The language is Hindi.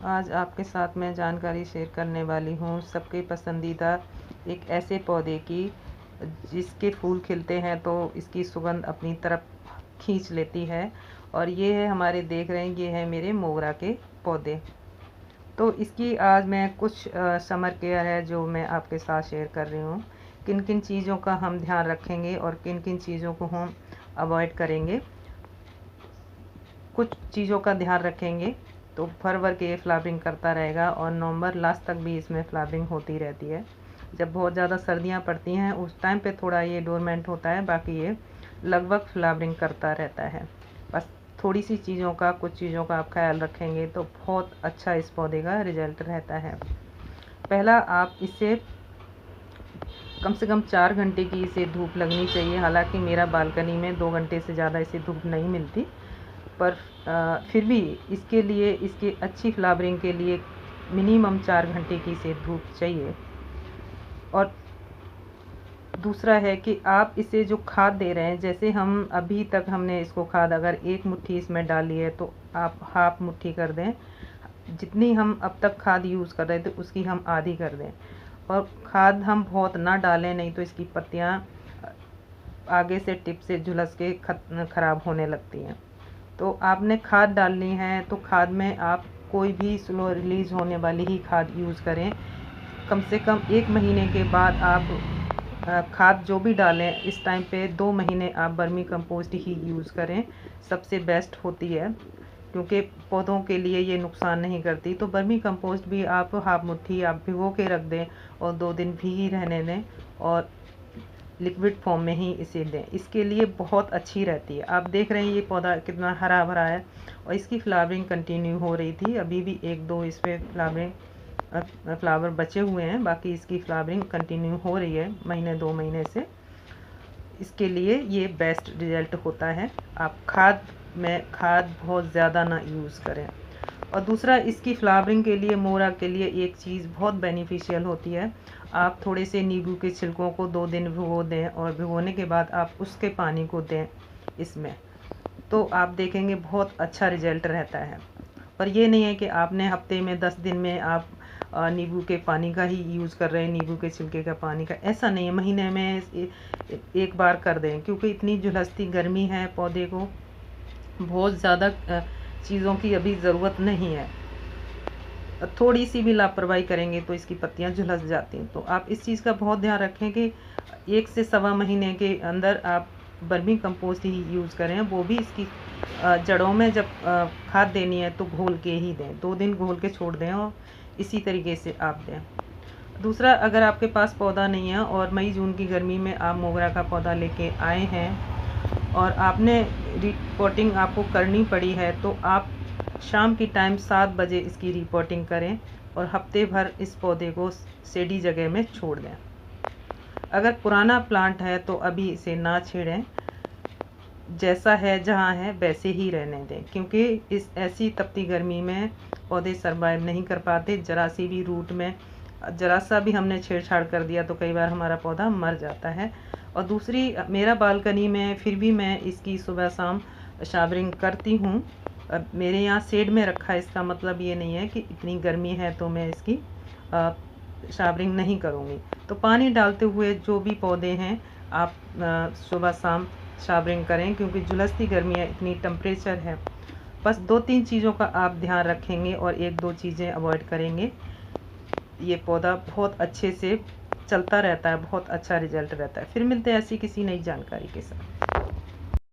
आज आपके साथ मैं जानकारी शेयर करने वाली हूँ सबके पसंदीदा एक ऐसे पौधे की जिसके फूल खिलते हैं तो इसकी सुगंध अपनी तरफ खींच लेती है। और ये है हमारे देख रहे हैं, ये है मेरे मोगरा के पौधे। तो इसकी आज मैं कुछ समर केयर है जो मैं आपके साथ शेयर कर रही हूँ। किन किन चीज़ों का हम ध्यान रखेंगे और किन किन चीज़ों को हम अवॉइड करेंगे। कुछ चीज़ों का ध्यान रखेंगे तो फरवर के फ्लावरिंग करता रहेगा और नवंबर लास्ट तक भी इसमें फ्लावरिंग होती रहती है। जब बहुत ज़्यादा सर्दियाँ पड़ती हैं उस टाइम पे थोड़ा ये डोरमेंट होता है, बाकी ये लगभग फ्लावरिंग करता रहता है। बस थोड़ी सी चीज़ों का, कुछ चीज़ों का आप ख्याल रखेंगे तो बहुत अच्छा इस पौधे का रिजल्ट रहता है। पहला, आप इसे कम से कम 4 घंटे की इसे धूप लगनी चाहिए। हालांकि मेरा बालकनी में 2 घंटे से ज़्यादा इसे धूप नहीं मिलती, पर फिर भी इसके लिए, इसकी अच्छी फ्लावरिंग के लिए मिनिमम 4 घंटे की इसे धूप चाहिए। और दूसरा है कि आप इसे जो खाद दे रहे हैं, जैसे हम अभी तक हमने इसको खाद अगर 1 मुट्ठी इसमें डाली है तो आप हाफ मुट्ठी कर दें। जितनी हम अब तक खाद यूज़ कर रहे थे उसकी हम आधी कर दें। और खाद हम बहुत ना डालें, नहीं तो इसकी पत्तियाँ आगे से टिप से झुलस के ख़राब होने लगती हैं। तो आपने खाद डालनी है तो खाद में आप कोई भी स्लो रिलीज़ होने वाली ही खाद यूज़ करें। कम से कम 1 महीने के बाद आप खाद जो भी डालें, इस टाइम पे 2 महीने आप वर्मी कंपोस्ट ही यूज़ करें, सबसे बेस्ट होती है, क्योंकि पौधों के लिए ये नुकसान नहीं करती। तो वर्मी कंपोस्ट भी आप हाफ मुट्ठी आप भिगो के रख दें और 2 दिन भीगी रहने दें और लिक्विड फॉर्म में ही इसे दें। इसके लिए बहुत अच्छी रहती है। आप देख रहे हैं ये पौधा कितना हरा भरा है और इसकी फ्लावरिंग कंटिन्यू हो रही थी। अभी भी 1-2 इस पर फ्लावर बचे हुए हैं, बाकी इसकी फ्लावरिंग कंटिन्यू हो रही है महीने 2 महीने से। इसके लिए ये बेस्ट रिजल्ट होता है। आप खाद बहुत ज़्यादा ना यूज़ करें। और दूसरा, इसकी फ्लावरिंग के लिए, मोगरा के लिए एक चीज़ बहुत बेनिफिशियल होती है। आप थोड़े से नींबू के छिलकों को 2 दिन भिगो दें और भिगोने के बाद आप उसके पानी को दें इसमें, तो आप देखेंगे बहुत अच्छा रिजल्ट रहता है। और ये नहीं है कि आपने हफ्ते में 10 दिन में आप नींबू के पानी का ही यूज़ कर रहे हैं, नींबू के छिलके का पानी का, ऐसा नहीं है। महीने में एक बार कर दें, क्योंकि इतनी झुलसती गर्मी है, पौधे को बहुत ज़्यादा चीज़ों की अभी ज़रूरत नहीं है। थोड़ी सी भी लापरवाही करेंगे तो इसकी पत्तियां झुलस जाती हैं। तो आप इस चीज़ का बहुत ध्यान रखें कि 1 से सवा महीने के अंदर आप वर्मी कंपोस्ट ही यूज़ करें, वो भी इसकी जड़ों में जब खाद देनी है तो घोल के ही दें, 2 दिन घोल के छोड़ दें और इसी तरीके से आप दें। दूसरा, अगर आपके पास पौधा नहीं है और मई जून की गर्मी में आप मोगरा का पौधा लेके आए हैं और आपने रिपोर्टिंग आपको करनी पड़ी है, तो आप शाम की टाइम 7 बजे इसकी रिपोर्टिंग करें और हफ्ते भर इस पौधे को सेडी जगह में छोड़ दें। अगर पुराना प्लांट है तो अभी इसे ना छेड़ें, जैसा है जहाँ है वैसे ही रहने दें, क्योंकि इस ऐसी तपती गर्मी में पौधे सरवाइव नहीं कर पाते। जरा सी भी रूट में जरा सा भी हमने छेड़छाड़ कर दिया तो कई बार हमारा पौधा मर जाता है। और दूसरी, मेरा बालकनी में फिर भी मैं इसकी सुबह शाम शावरिंग करती हूँ। मेरे यहाँ शेड में रखा है, इसका मतलब ये नहीं है कि इतनी गर्मी है तो मैं इसकी शावरिंग नहीं करूँगी। तो पानी डालते हुए जो भी पौधे हैं आप सुबह शाम शावरिंग करें, क्योंकि झुलसती गर्मी है, इतनी टेम्परेचर है। बस 2-3 चीज़ों का आप ध्यान रखेंगे और 1-2 चीज़ें अवॉइड करेंगे, ये पौधा बहुत अच्छे से चलता रहता है, बहुत अच्छा रिजल्ट रहता है। फिर मिलते हैं ऐसी किसी नई जानकारी के साथ।